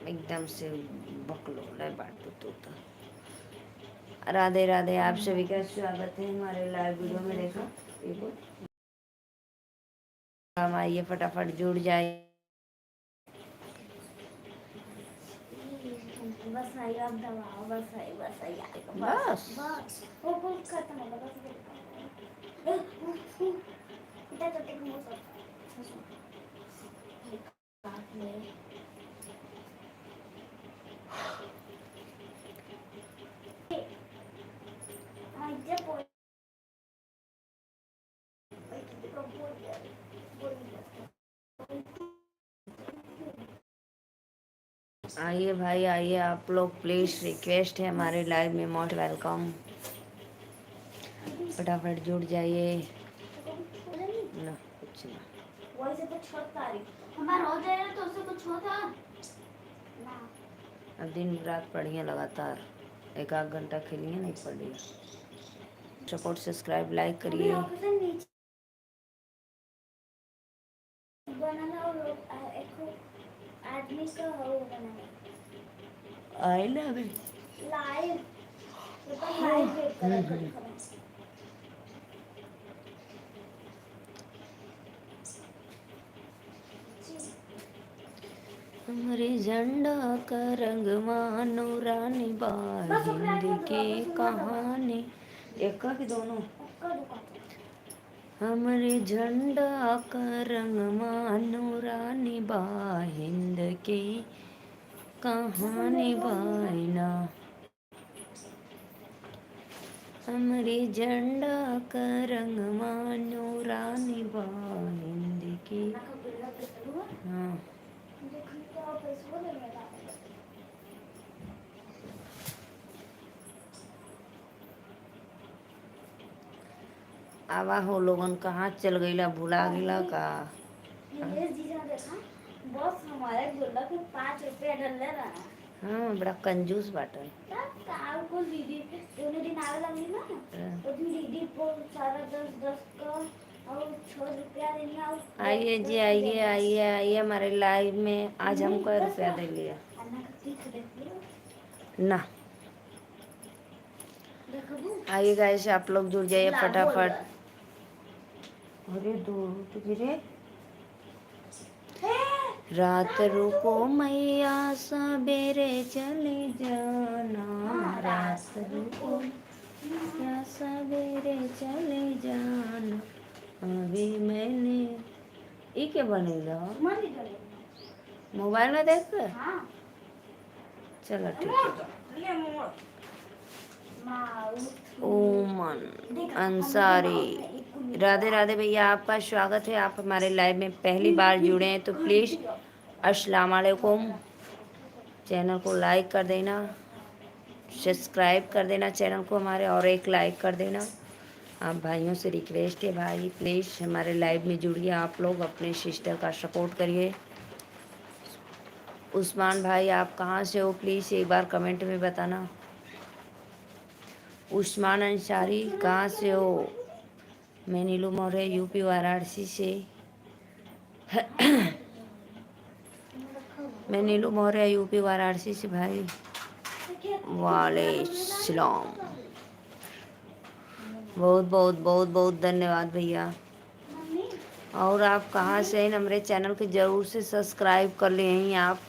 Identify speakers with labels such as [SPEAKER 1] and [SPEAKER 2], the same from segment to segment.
[SPEAKER 1] एकदम से बकलोल बाटू तो। राधे राधे, आप सभी का स्वागत है हमारे लाइव वीडियो में। देखो देखो, हम आइए फटाफट जुड़ जाइए। बस आई, अब दबाओ, बस आई, बस आई, बस बस वो खत्म होगा, बस इतना तो टेक मोड काट ले। आइए भाई आइए, आप लोग प्लीज, रिक्वेस्ट है हमारे लाइव में, मोस्ट वेलकम। फटाफट जुड़ जाइए ना, कुछ ना वही से तो 6 तारीख हमारा हो जाएगा, तो उससे कुछ होता ना। अब दिन रात पढ़िए लगातार, एक आध घंटा खेलिए, नहीं पढ़िए। सपोर्ट, सब्सक्राइब, लाइक करिए। बनाना और एक आदमी का हो बनाना आई ना अभी लाइव, मतलब लाइव वेट कर। हमारे झंडा का रंग मानो रानी हिंद की कहानी। एक का कि दोनों? हमारे झंडा का रंग मानो रानी हिंद की कहानी बायना। हमारे झंडा का रंग मानो रानी हिंद की। हाँ, आवा हो लोगन, कहाँ चल गईला, भुला गिला का? बस हमारे गुल्ला के 5 रुपया डले रहा। हाँ, बड़ा कंजूस बाटन। को दीदी दोनों दिन आवे लगी ना, तो दीदी को सारा 10-10 का और 6 रुपया देना। आइए जी, आइए आइए आइए हमारे लाइव में। आज हमको रुपया दे लिया ना। आइए गाइस, आप लोग जुड़ जाइए फटाफट। अरे दो तुझे रात रुको मैया, सवेरे चले जाना। रात रुको मैया, सवेरे चले जाना। अभी मैंने ई के बनेगा मोबाइल में देख कर। चलो ठीक है। ओमन अंसारी, राधे राधे भैया, आपका स्वागत है। आप हमारे लाइव में पहली बार जुड़े हैं तो प्लीज़ अस्सलाम वालेकुम। चैनल को लाइक कर देना, सब्सक्राइब कर देना चैनल को हमारे, और एक लाइक कर देना। आप भाइयों से रिक्वेस्ट है, भाई प्लीज़ हमारे लाइव में जुड़िए। आप लोग अपने सिस्टर का सपोर्ट करिए। उस्मान भाई, आप कहाँ से हो प्लीज़ एक बार कमेंट में बताना। उस्मान अंसारी कहाँ से हो? मैं नीलू मौर्य यूपी वाराणसी से। मैं नीलू मौर्य यूपी वाराणसी से भाई। वालेकुम, बहुत बहुत बहुत बहुत धन्यवाद भैया। और आप कहाँ से हैं? हमारे चैनल को ज़रूर से सब्सक्राइब कर लें आप।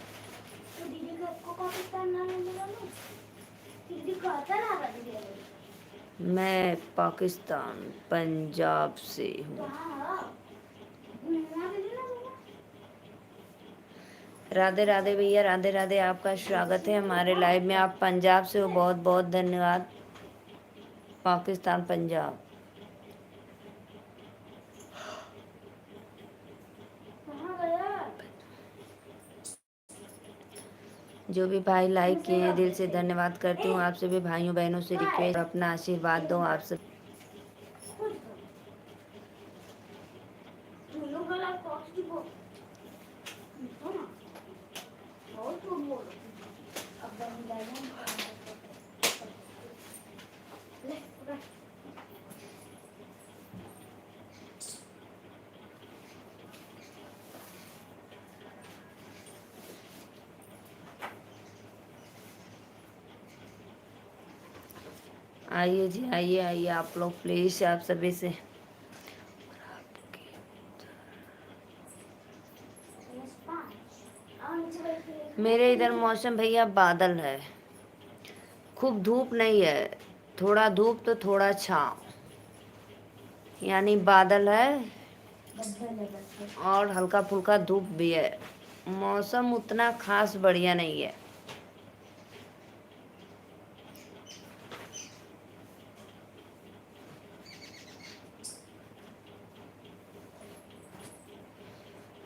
[SPEAKER 1] मैं पाकिस्तान पंजाब से हूँ। राधे राधे भैया, राधे राधे, आपका स्वागत है हमारे लाइव में। आप पंजाब से हो, बहुत बहुत धन्यवाद। पाकिस्तान पंजाब। जो भी भाई लाइक किए हैं दिल से धन्यवाद करती हूँ। आप सभी भाइयों बहनों से रिक्वेस्ट, अपना आशीर्वाद दो आप सब। आइए जी, आइए आइए आप लोग प्लीज़, आप सभी से। मेरे इधर मौसम भैया बादल है, खूब धूप नहीं है, थोड़ा धूप तो थोड़ा छाँव, यानी बादल है और हल्का फुल्का धूप भी है। मौसम उतना खास बढ़िया नहीं है।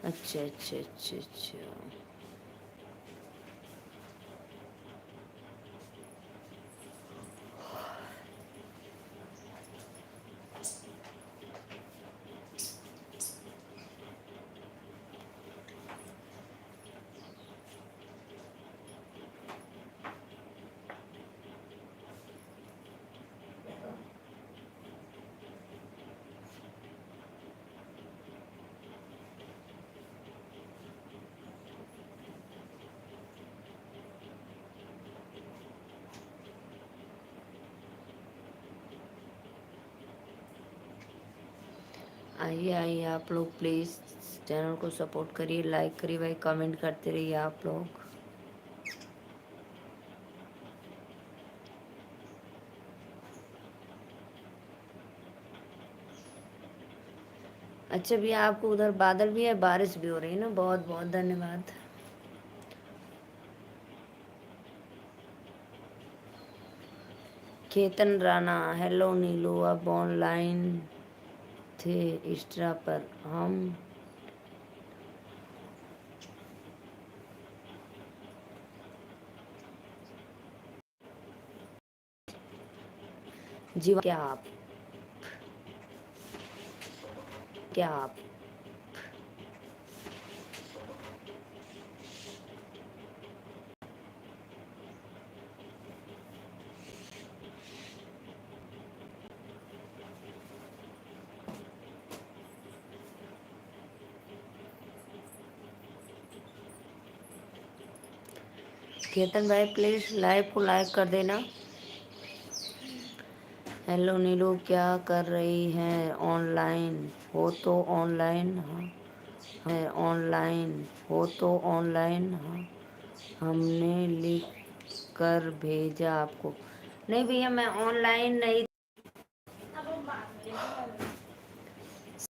[SPEAKER 1] अच्छा अच्छा अच्छा अच्छा। आइए आइए आप लोग प्लीज़, चैनल को सपोर्ट करिए, लाइक करिए भाई, कमेंट करते रहिए आप लोग। अच्छा भैया, आपको उधर बादल भी है, बारिश भी हो रही है ना, बहुत बहुत धन्यवाद। केतन राणा, हेलो नीलू, अब ऑनलाइन थे इंस्टा पर हम। जी क्या आप केतन भाई प्लीज़ लाइव को लाइक कर देना। हेलो नीलू, क्या कर रही हैं? ऑनलाइन हो तो ऑनलाइन, हाँ है ऑनलाइन हो तो ऑनलाइन, हाँ हमने लिख कर भेजा आपको। नहीं भैया, मैं ऑनलाइन नहीं।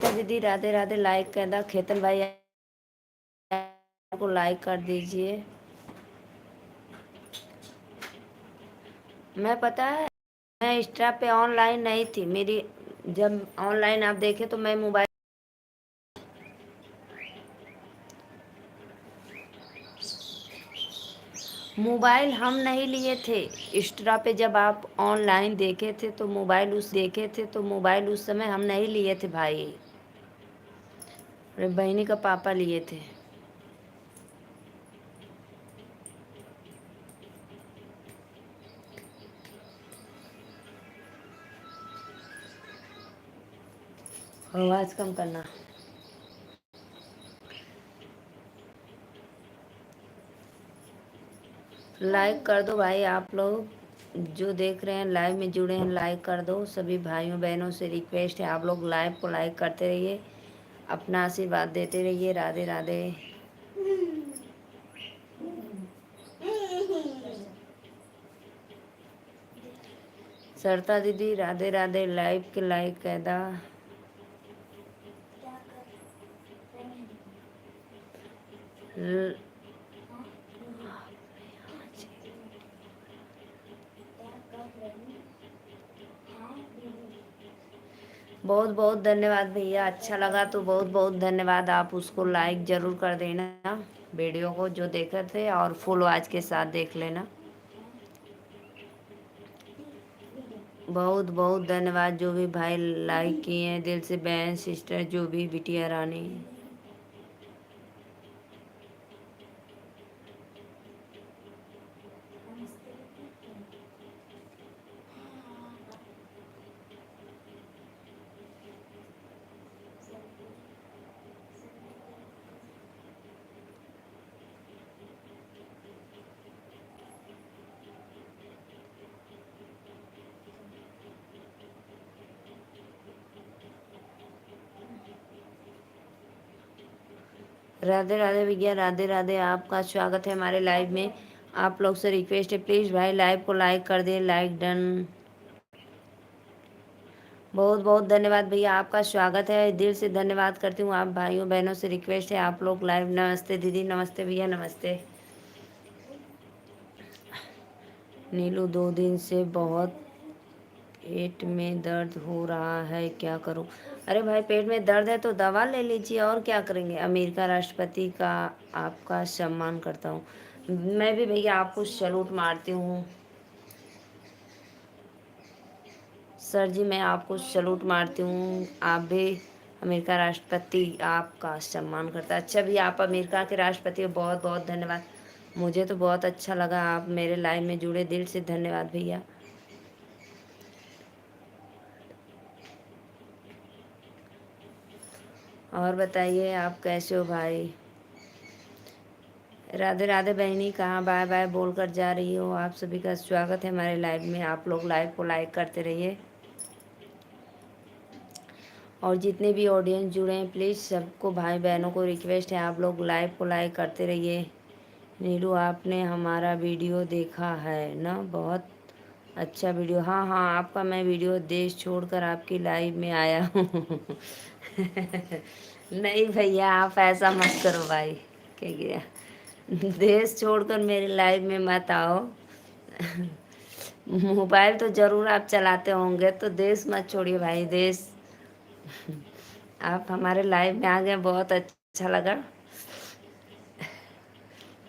[SPEAKER 1] दीदी राधे राधे, लाइक कर दा खेतन भाई को लाइक कर दीजिए। मैं पता है, मैं इंस्टा पे ऑनलाइन नहीं थी मेरी। जब ऑनलाइन आप देखे तो मैं मोबाइल हम नहीं लिए थे। इंस्टा पे जब आप ऑनलाइन देखे थे तो मोबाइल उस समय हम नहीं लिए थे भाई। अरे बहनी का पापा लिए थे। आवाज़ कम करना। लाइक कर दो भाई, आप लोग जो देख रहे हैं लाइव में जुड़े हैं, लाइक कर दो। सभी भाइयों बहनों से रिक्वेस्ट है, आप लोग लाइव को लाइक करते रहिए, अपना आशीर्वाद देते रहिए। राधे राधे। सरता दीदी राधे राधे, लाइव के लाइक कैदा। बहुत बहुत धन्यवाद भैया, अच्छा लगा तो बहुत बहुत धन्यवाद। आप उसको लाइक ज़रूर कर देना, वीडियो को जो देखे थे, और फुल आवाज के साथ देख लेना। बहुत बहुत धन्यवाद जो भी भाई लाइक किए हैं, दिल से बहन सिस्टर जो भी, बिटिया रानी। राधे राधे भैया, राधे राधे। आपका स्वागत है हमारे लाइव में। आप लोग से रिक्वेस्ट है, प्लीज़ भाई लाइव को लाइक कर दे। Like done. बहुत बहुत धन्यवाद भैया, आपका स्वागत है। दिल से धन्यवाद करती हूँ। आप भाइयों बहनों से रिक्वेस्ट है, आप लोग लाइव। नमस्ते दीदी, नमस्ते भैया, नमस्ते। नीलू, 2 दिन से बहुत पेट में दर्द हो रहा है, क्या करूं? अरे भाई, पेट में दर्द है तो दवा ले लीजिए, और क्या करेंगे। अमेरिका राष्ट्रपति का आपका सम्मान करता हूँ। मैं भी भैया आपको सैल्यूट मारती हूँ सर जी, मैं आपको सैल्यूट मारती हूँ। आप भी अमेरिका राष्ट्रपति आपका सम्मान करता है। अच्छा भी, आप अमेरिका के राष्ट्रपति हो, बहुत बहुत धन्यवाद। मुझे तो बहुत अच्छा लगा आप मेरे लाइव में जुड़े, दिल से धन्यवाद भैया। और बताइए आप कैसे हो भाई? राधे राधे बहनी, कहाँ बाय बाय बोलकर जा रही हो? आप सभी का स्वागत है हमारे लाइव में। आप लोग लाइव को लाइक करते रहिए, और जितने भी ऑडियंस जुड़े हैं प्लीज़ सबको, भाई बहनों को रिक्वेस्ट है, आप लोग लाइव को लाइक करते रहिए। नीलू, आपने हमारा वीडियो देखा है ना? बहुत अच्छा वीडियो। हाँ हाँ, आपका मैं वीडियो देश छोड़कर आपकी लाइव में आया हूँ। नहीं भैया, आप ऐसा मत करो भाई। क्या गया, देश छोड़कर मेरे लाइव में मत आओ। मोबाइल तो ज़रूर आप चलाते होंगे, तो देश मत छोड़िए भाई। देश, आप हमारे लाइव में आ गए, बहुत अच्छा लगा।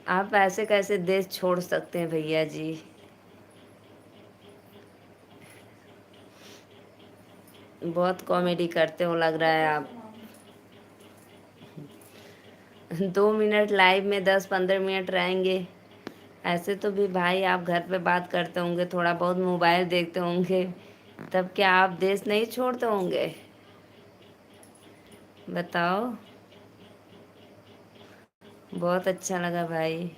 [SPEAKER 1] आप ऐसे कैसे देश छोड़ सकते हैं भैया जी? बहुत कॉमेडी करते हो लग रहा है आप। 2 मिनट लाइव में 10-15 मिनट रहेंगे। ऐसे तो भी भाई आप घर पे बात करते होंगे, थोड़ा बहुत मोबाइल देखते होंगे, तब क्या आप देश नहीं छोड़ते होंगे? बताओ। बहुत अच्छा लगा भाई।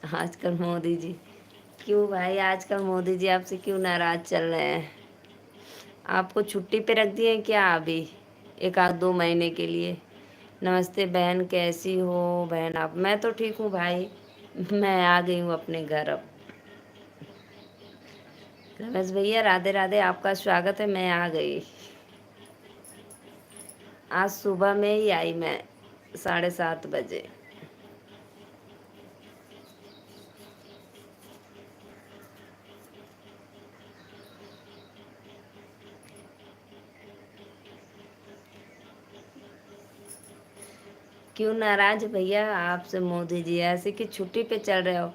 [SPEAKER 1] आजकल मोदी जी, क्यों भाई आजकल मोदी जी आपसे क्यों नाराज चल रहे हैं? आपको छुट्टी पे रख दिए हैं क्या अभी, 1 आध 2 महीने के लिए? नमस्ते बहन, कैसी हो बहन आप? मैं तो ठीक हूँ भाई, मैं आ गई हूँ अपने घर अब। रमेश भैया, राधे राधे, आपका स्वागत है। मैं आ गई, आज सुबह में ही आई मैं, 7:30 बजे। क्यों नाराज भैया आपसे मोदी जी? ऐसे कि छुट्टी पे चल रहे हो?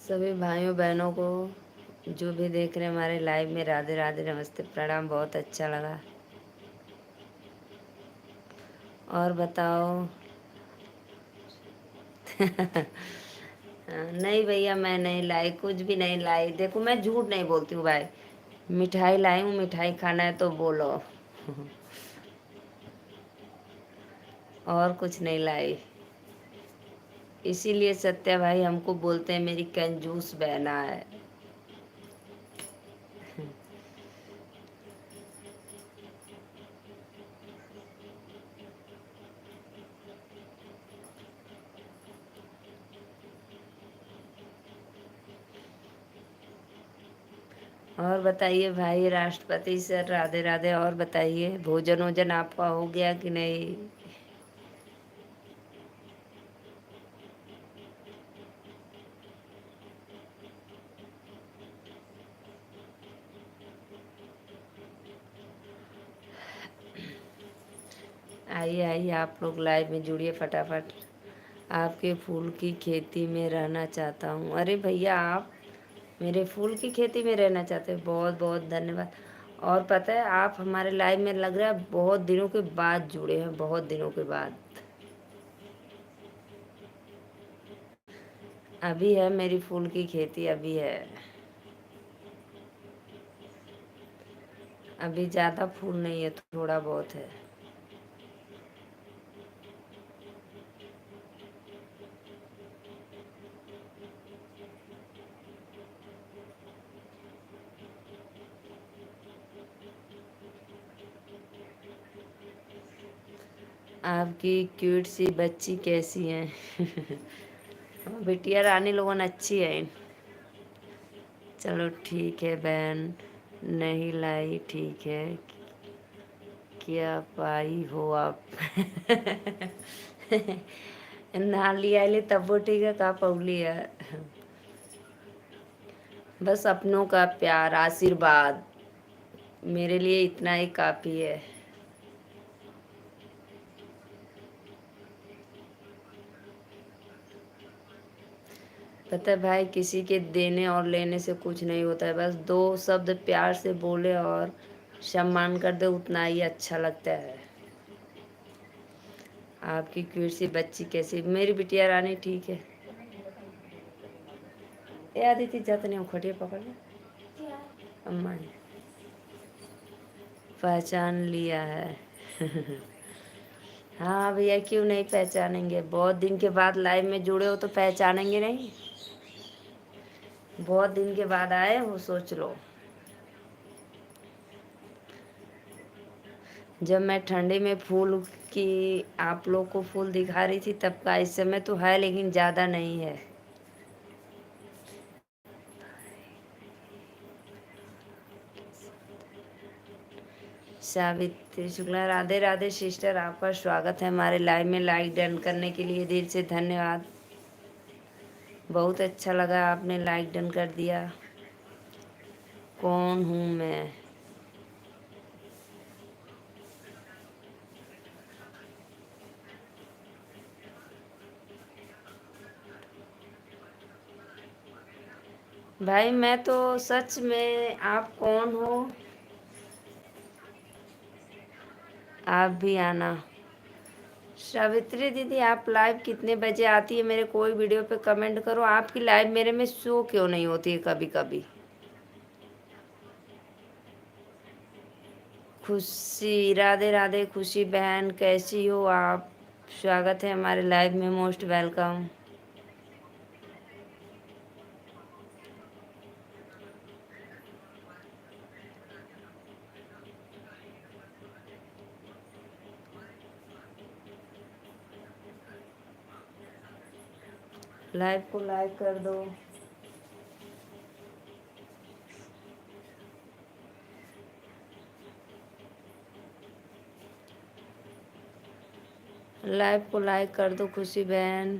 [SPEAKER 1] सभी भाइयों बहनों को जो भी देख रहे हैं हमारे लाइव में, राधे राधे, नमस्ते, प्रणाम। बहुत अच्छा लगा। और बताओ। नहीं भैया, मैं नहीं लाई, कुछ भी नहीं लाई। देखो, मैं झूठ नहीं बोलती हूँ भाई। मिठाई लाई हूँ, मिठाई खाना है तो बोलो। और कुछ नहीं लाई। इसीलिए सत्या भाई हमको बोलते हैं मेरी कंजूस बहना है। और बताइए भाई राष्ट्रपति सर, राधे राधे। और बताइए, भोजन वोजन आपका हो गया कि नहीं? आइए आइए, आप लोग लाइव में जुड़िए फटाफट। आपके फूल की खेती में रहना चाहता हूँ। अरे भैया, आप मेरे फूल की खेती में रहना चाहते हो? बहुत बहुत धन्यवाद। और पता है आप हमारे लाइव में लग रहा है बहुत दिनों के बाद जुड़े हैं, बहुत दिनों के बाद। अभी है मेरी फूल की खेती, अभी है, अभी ज़्यादा फूल नहीं है, थोड़ा बहुत है। आपकी क्यूट सी बच्ची कैसी है? बिटिया रानी लोगन अच्छी है। चलो ठीक है बहन, नहीं लाई ठीक है, क्या पाई हो आप? ना लिया ले तब वो ठीक है, का पौली है। बस अपनों का प्यार आशीर्वाद मेरे लिए इतना ही काफ़ी है। पता है भाई, किसी के देने और लेने से कुछ नहीं होता है, बस दो शब्द प्यार से बोले और सम्मान कर दे, उतना ही अच्छा लगता है। आपकी क्यूट सी बच्ची कैसी? मेरी बिटिया रानी ठीक है। ए आदित्य जाते नहीं, खटिया पकड़ ले। अम्मा ने पहचान लिया है। हाँ भैया, क्यों नहीं पहचानेंगे? बहुत दिन के बाद लाइव में जुड़े हो तो पहचानेंगे नहीं? बहुत दिन के बाद आए हो, सोच लो। जब मैं ठंडी में फूल की आप लोग को फूल दिखा रही थी तब का, इस समय तो है लेकिन ज़्यादा नहीं है। सावित्री शुक्ला, राधे राधे सिस्टर, आपका स्वागत है हमारे लाइव में। लाइक डन करने के लिए दिल से धन्यवाद, बहुत अच्छा लगा आपने लाइक डन कर दिया। कौन हूँ मैं? भाई मैं तो सच में, आप कौन हो? आप भी आना। सावित्री दीदी, आप लाइव कितने बजे आती है? मेरे कोई वीडियो पे कमेंट करो, आपकी लाइव मेरे में शो क्यों नहीं होती है कभी कभी? खुशी, राधे राधे खुशी बहन, कैसी हो आप? स्वागत है हमारे लाइव में, मोस्ट वेलकम। लाइव को लाइक कर दो। लाइव को लाइक कर दो खुशी बहन।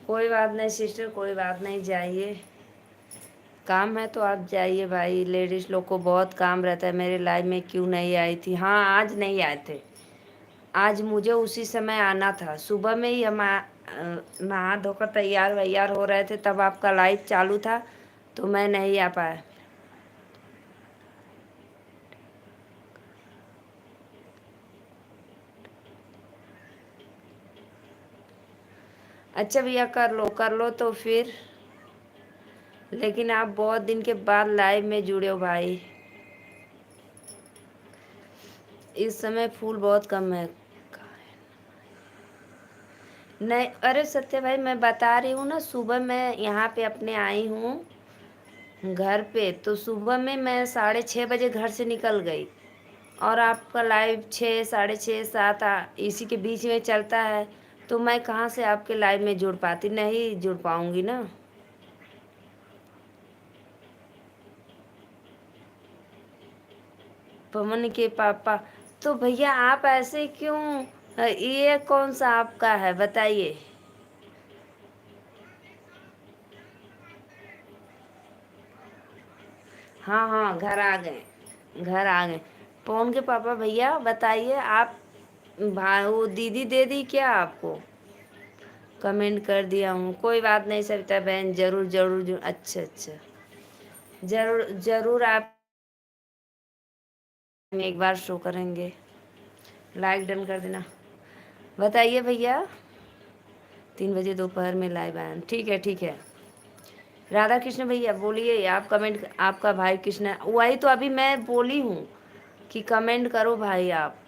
[SPEAKER 1] कोई बात नहीं सिस्टर, कोई बात नहीं, जाइए। काम है तो आप जाइए भाई, लेडीज़ लोग को बहुत काम रहता है। मेरे लाइव में क्यों नहीं आई थी? हाँ, आज नहीं आए थे। आज मुझे उसी समय आना था, सुबह में ही हम नहा धोकर तैयार वैयार हो रहे थे, तब आपका लाइव चालू था तो मैं नहीं आ पाया। अच्छा भैया, कर लो तो फिर। लेकिन आप बहुत दिन के बाद लाइव में जुड़े हो भाई। इस समय फूल बहुत कम है। नहीं, अरे सत्य भाई, मैं बता रही हूँ ना, सुबह मैं यहाँ पे अपने आई हूँ घर पे, तो सुबह में मैं 6:30 बजे घर से निकल गई, और आपका लाइव 6, 6:30, 7 इसी के बीच में चलता है, तो मैं कहाँ से आपके लाइव में जुड़ पाती? नहीं जुड़ पाऊँगी ना। पवन के पापा? तो भैया आप ऐसे क्यों? ये कौन सा आपका है बताइए? हाँ हाँ, घर आ गए, घर आ गए। पवन के पापा भैया बताइए आप। भाई वो दीदी दे दी क्या आपको? कमेंट कर दिया हूँ, कोई बात नहीं सविता बहन, जरूर जरूर जरूर। अच्छा अच्छा, जरूर जरूर आप एक बार शो करेंगे। लाइक डन कर देना। बताइए भैया, 3 बजे दोपहर में लाइव आए, ठीक है ठीक है। राधा कृष्ण भैया बोलिए, आप कमेंट, आपका भाई कृष्ण, वही तो अभी मैं बोली हूँ कि कमेंट करो भाई आप।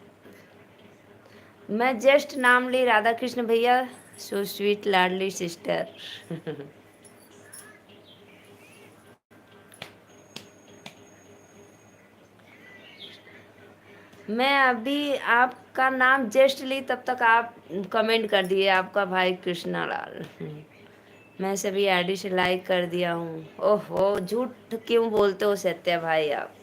[SPEAKER 1] मैं जस्ट नाम ली राधा कृष्ण भैया, सो स्वीट लाडली सिस्टर। मैं अभी आपका नाम जस्ट ली, तब तक आप कमेंट कर दिए, आपका भाई कृष्णा लाल। मैं सभी आईडी से लाइक कर दिया हूँ। ओहो, झूठ क्यों बोलते हो सत्या भाई आप।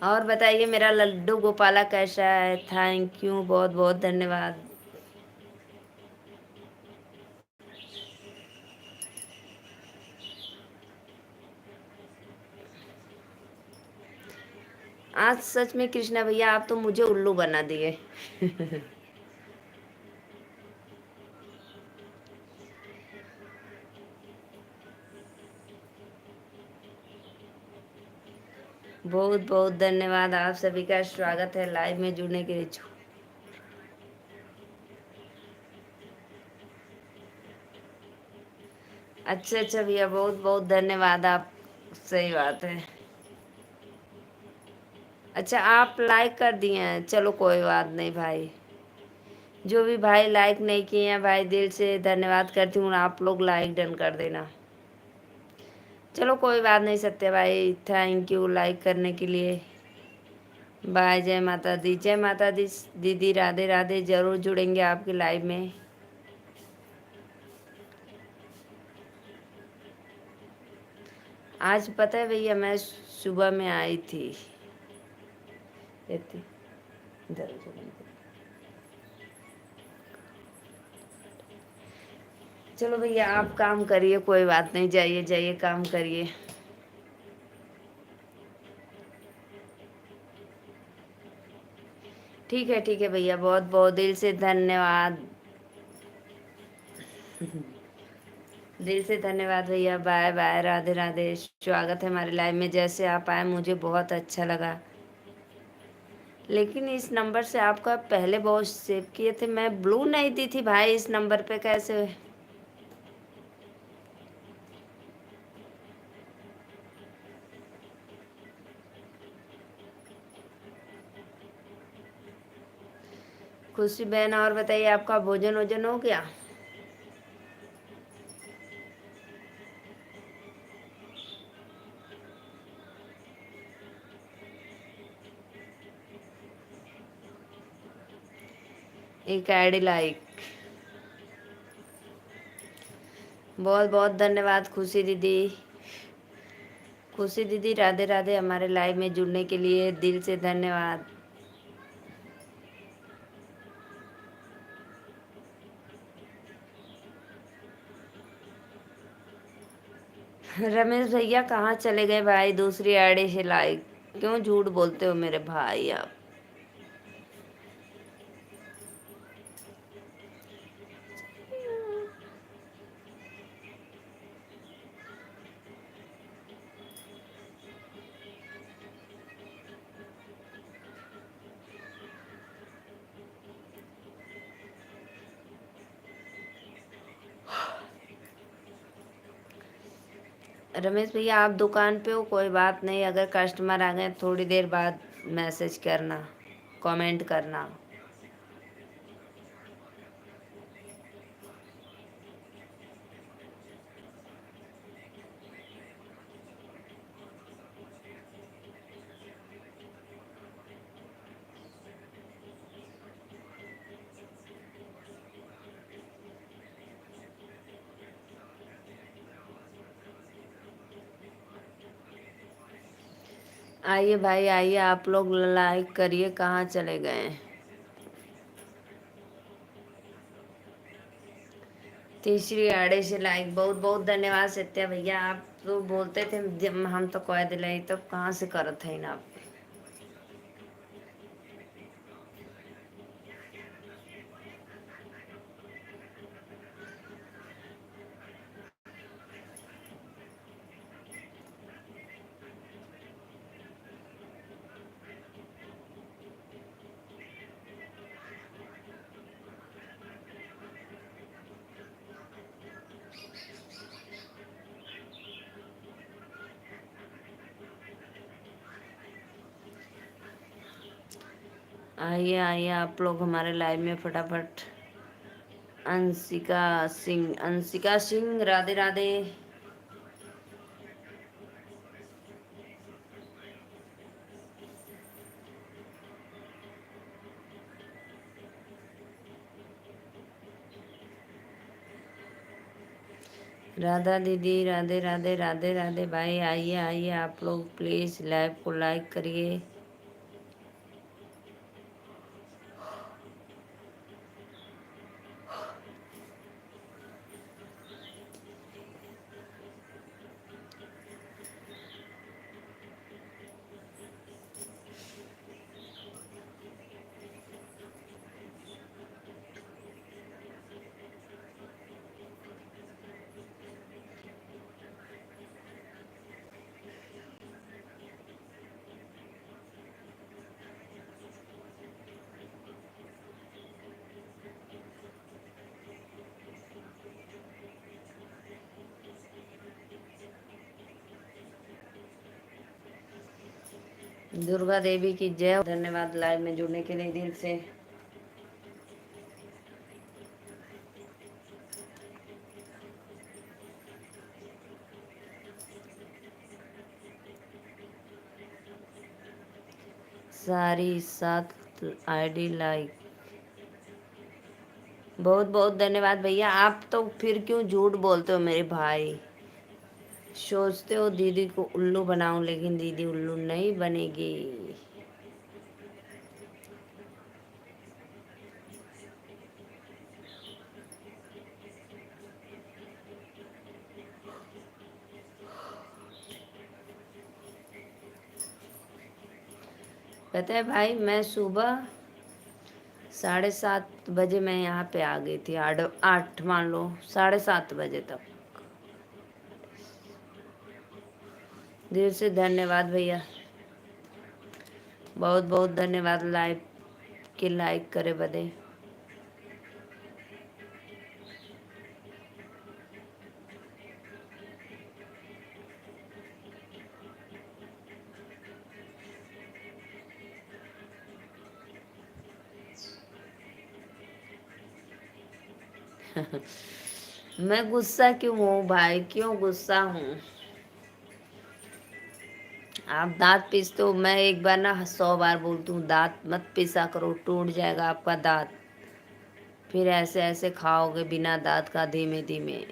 [SPEAKER 1] और बताइए मेरा लड्डू गोपाला कैसा है। थैंक यू, बहुत बहुत धन्यवाद। आज सच में कृष्णा भैया आप तो मुझे उल्लू बना दिए। बहुत बहुत धन्यवाद, आप सभी का स्वागत है लाइव में जुड़ने के लिए। अच्छा अच्छा भैया, बहुत बहुत धन्यवाद आप। सही बात है। अच्छा, आप लाइक कर दिए हैं, चलो कोई बात नहीं भाई। जो भी भाई लाइक नहीं किए हैं भाई, दिल से धन्यवाद करती हूँ, आप लोग लाइक डन कर देना। चलो कोई बात नहीं सत्य भाई, थैंक यू लाइक करने के लिए। बाय, जय माता दी, जय माता दी दीदी, राधे राधे। जरूर जुड़ेंगे आपकी लाइव में। आज पता है भैया, मैं सुबह में आई थी। इधर उधर बंद कर। चलो भैया आप काम करिए, कोई बात नहीं, जाइए जाइए काम करिए। ठीक है भैया, बहुत बहुत दिल से धन्यवाद। दिल से धन्यवाद भैया, बाय बाय, राधे राधे। स्वागत है हमारे लाइव में, जैसे आप आए मुझे बहुत अच्छा लगा। लेकिन इस नंबर से आपका पहले बहुत सेव किए थे, मैं ब्लू नहीं दी थी भाई, इस नंबर पे कैसे। खुशी बहन, और बताइए आपका भोजन वोजन हो गया। एक आईडी लाइक। बहुत बहुत धन्यवाद खुशी दीदी। खुशी दीदी राधे राधे, हमारे लाइव में जुड़ने के लिए दिल से धन्यवाद। रमेश भैया कहाँ चले गए भाई, दूसरी आईडी से लाइक। क्यों झूठ बोलते हो मेरे भाई आप। रमेश भैया आप दुकान पे हो, कोई बात नहीं, अगर कस्टमर आ गए थोड़ी देर बाद मैसेज करना, कमेंट करना। आइए भाई आइए, आप लोग लाइक करिए, कहाँ चले गए। तीसरी आड़े से लाइक, बहुत बहुत धन्यवाद सत्या भैया, आप तो बोलते थे हम तो कह दिले, तो कहाँ से करत है ना आप। आइए आइए आप लोग हमारे लाइव में फटाफट। अंशिका सिंह राधे राधे। राधा दीदी राधे राधे राधे राधे भाई। आइए आइए आप लोग प्लीज़ लाइव को लाइक करिए। दुर्गा देवी की जय। धन्यवाद लाइव में जुड़ने के लिए दिल से। सारी 7 आईडी लाइक। बहुत बहुत धन्यवाद भैया। आप तो फिर क्यों झूठ बोलते हो मेरे भाई? सोचते हो दीदी को उल्लू बनाऊं, लेकिन दीदी उल्लू नहीं बनेगी। पता है भाई, मैं सुबह 7:30 बजे मैं यहाँ पे आ गई थी। 8 मान लो 7:30 बजे तक। दिल से धन्यवाद भैया। बहुत बहुत धन्यवाद लाइव के लाइक करे बदे। मैं गुस्सा क्यों हूँ भाई? क्यों गुस्सा हूँ? आप दांत पीसते हो, मैं एक बार ना 100 बार बोलती हूँ दांत मत पीसा करो, टूट जाएगा आपका दांत। फिर ऐसे ऐसे खाओगे बिना दांत का धीमे धीमे।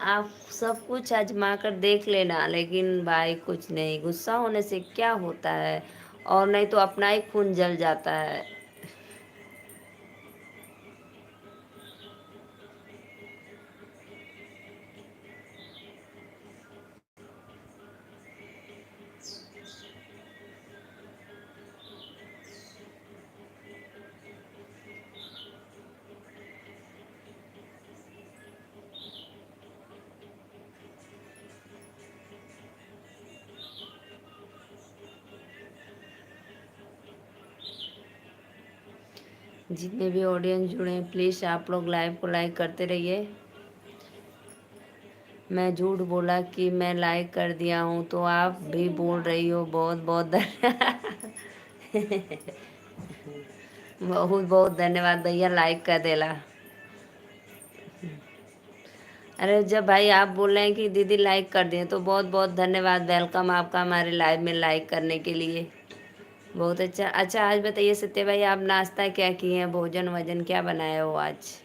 [SPEAKER 1] आप सब कुछ आजमा कर देख लेना, लेकिन भाई कुछ नहीं। गुस्सा होने से क्या होता है? और नहीं तो अपना ही खून जल जाता है। जितने भी ऑडियंस जुड़े हैं प्लीज़ आप लोग लाइव को लाइक करते रहिए। मैं झूठ बोला कि मैं लाइक कर दिया हूँ तो आप भी बोल रही हो। बहुत बहुत धन्यवाद। बहुत बहुत धन्यवाद भैया लाइक कर देला। अरे जब भाई आप बोल रहे हैं कि दीदी लाइक कर दिए तो बहुत बहुत धन्यवाद। वेलकम आपका हमारे लाइव में लाइक करने के लिए। बहुत अच्छा। अच्छा आज बताइए सत्य भाई, आप नाश्ता क्या किए हैं? भोजन वजन क्या बनाए हो आज?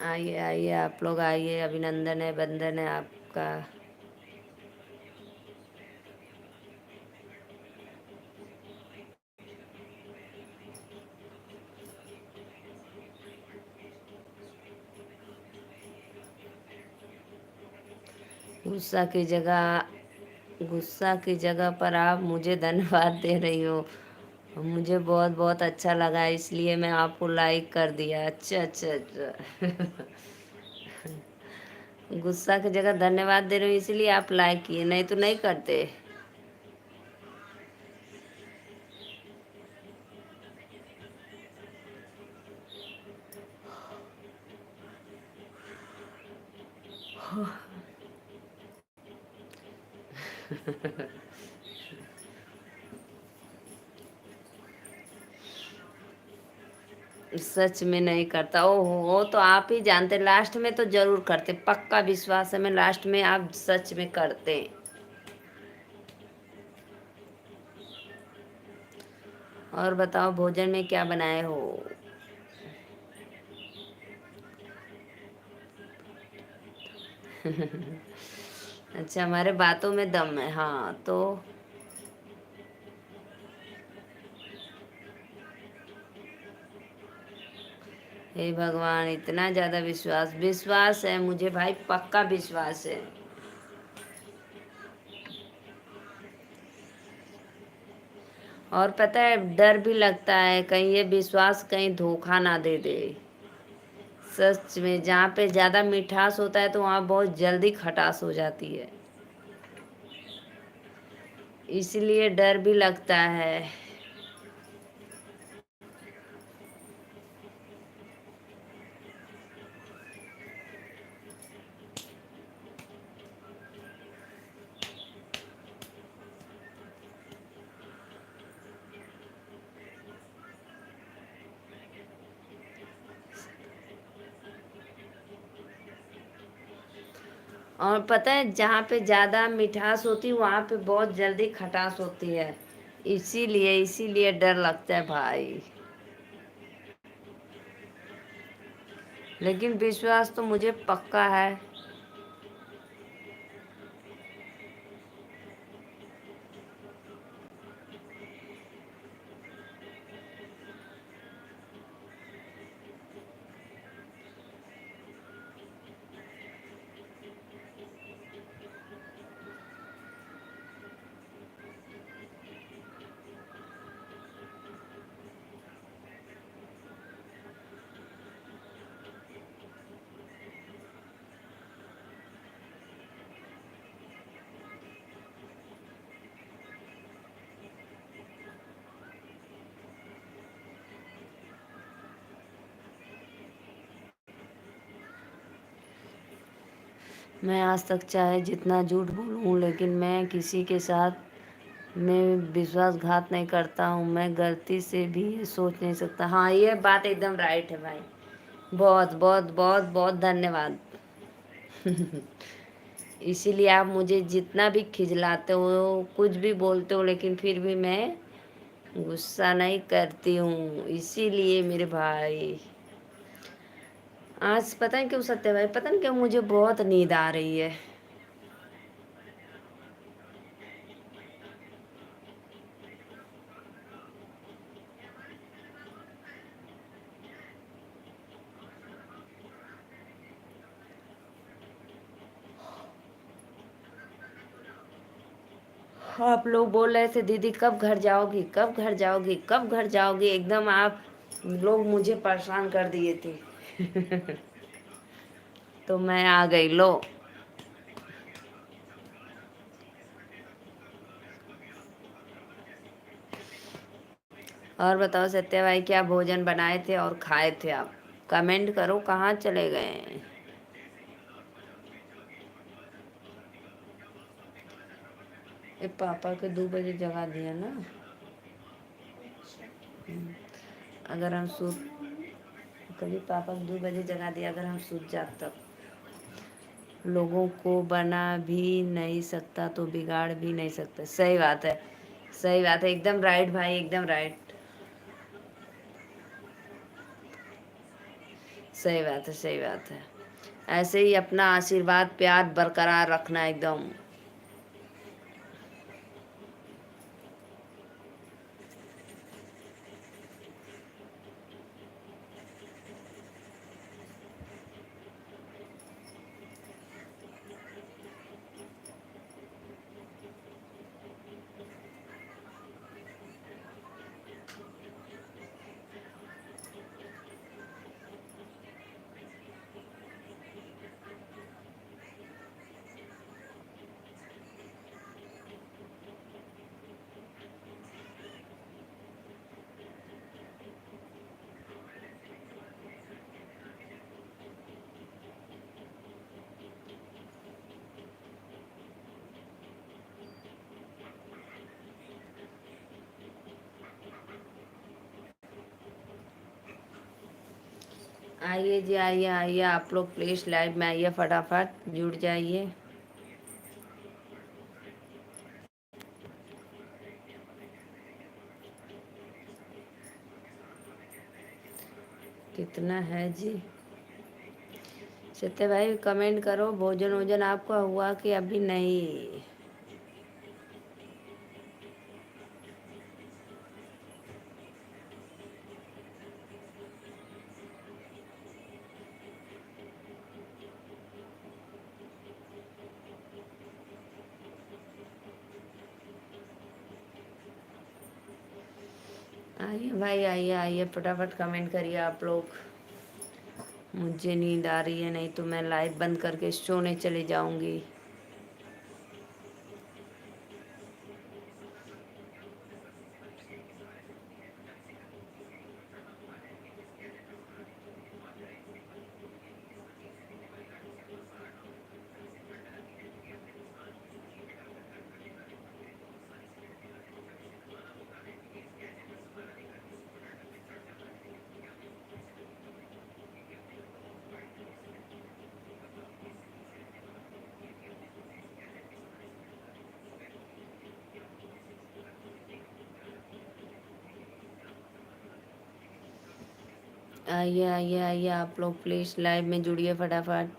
[SPEAKER 1] आइए आइए आप लोग आइए। अभिनंदन है, बंधन है आपका। गुस्सा की जगह गुस्सा की जगह पर आप मुझे धन्यवाद दे रही हो। मुझे बहुत बहुत अच्छा लगा, इसलिए मैं आपको लाइक कर दिया। अच्छा अच्छा अच्छा। गुस्सा की जगह धन्यवाद दे रहे हो इसलिए आप लाइक किए, नहीं तो नहीं करते। सच में नहीं करता। ओहो, वो तो आप ही जानते, लास्ट में तो जरूर करते, पक्का विश्वास है मैं, लास्ट में आप सच में करते। और बताओ भोजन में क्या बनाए हो? अच्छा, हमारे बातों में दम है। हाँ तो हे भगवान, इतना ज्यादा विश्वास विश्वास है मुझे भाई, पक्का विश्वास है। और पता है, डर भी लगता है कहीं ये विश्वास कहीं धोखा ना दे दे। सच में, जहाँ पे ज्यादा मिठास होता है तो वहाँ बहुत जल्दी खटास हो जाती है, इसलिए डर भी लगता है। और पता है, जहाँ पे ज्यादा मिठास होती है वहाँ पे बहुत जल्दी खटास होती है, इसीलिए इसीलिए डर लगता है भाई। लेकिन विश्वास तो मुझे पक्का है। मैं आज तक चाहे जितना झूठ बोलूं, लेकिन मैं किसी के साथ मैं विश्वासघात नहीं करता हूँ। मैं गलती से भी ये सोच नहीं सकता। हाँ, ये बात एकदम राइट है भाई। बहुत बहुत बहुत बहुत धन्यवाद। इसीलिए आप मुझे जितना भी खिजलाते हो, कुछ भी बोलते हो, लेकिन फिर भी मैं गुस्सा नहीं करती हूँ, इसीलिए मेरे भाई। आज पता है क्यों सत्य भाई, पता नहीं क्यों मुझे बहुत नींद आ रही है। आप लोग बोल रहे थे दीदी कब घर जाओगी, कब घर जाओगी, कब घर जाओगी, एकदम आप लोग मुझे परेशान कर दिए थे। तो मैं आ गई लो। और बताओ सत्या भाई, क्या भोजन बनाए थे और खाए थे आप? कमेंट करो, कहाँ चले गए? ये पापा के 2 बजे जगा दिया ना। अगर हम सूत कभी पापा को 2 बजे जगा दिया, अगर हम सूत जाग तब। लोगों को बना भी नहीं सकता तो बिगाड़ भी नहीं सकता। सही बात है, सही बात है, एकदम राइट भाई, एकदम राइट। सही बात है, सही बात है। ऐसे ही अपना आशीर्वाद प्यार बरकरार रखना एकदम। आइए जी, आइए आइए, आप लोग प्लीज़ लाइव में आइए, फटाफट जुड़ जाइए। कितना है जी? सत्य भाई कमेंट करो, भोजन वोजन आपका हुआ कि अभी नहीं? आइए भाई, आइए आइए, फटाफट कमेंट करिए आप लोग। मुझे नींद आ रही है, नहीं तो मैं लाइव बंद करके सोने चली जाऊंगी। आइए आइए आइए, आप लोग प्लीज़ लाइव में जुड़िए फटाफट।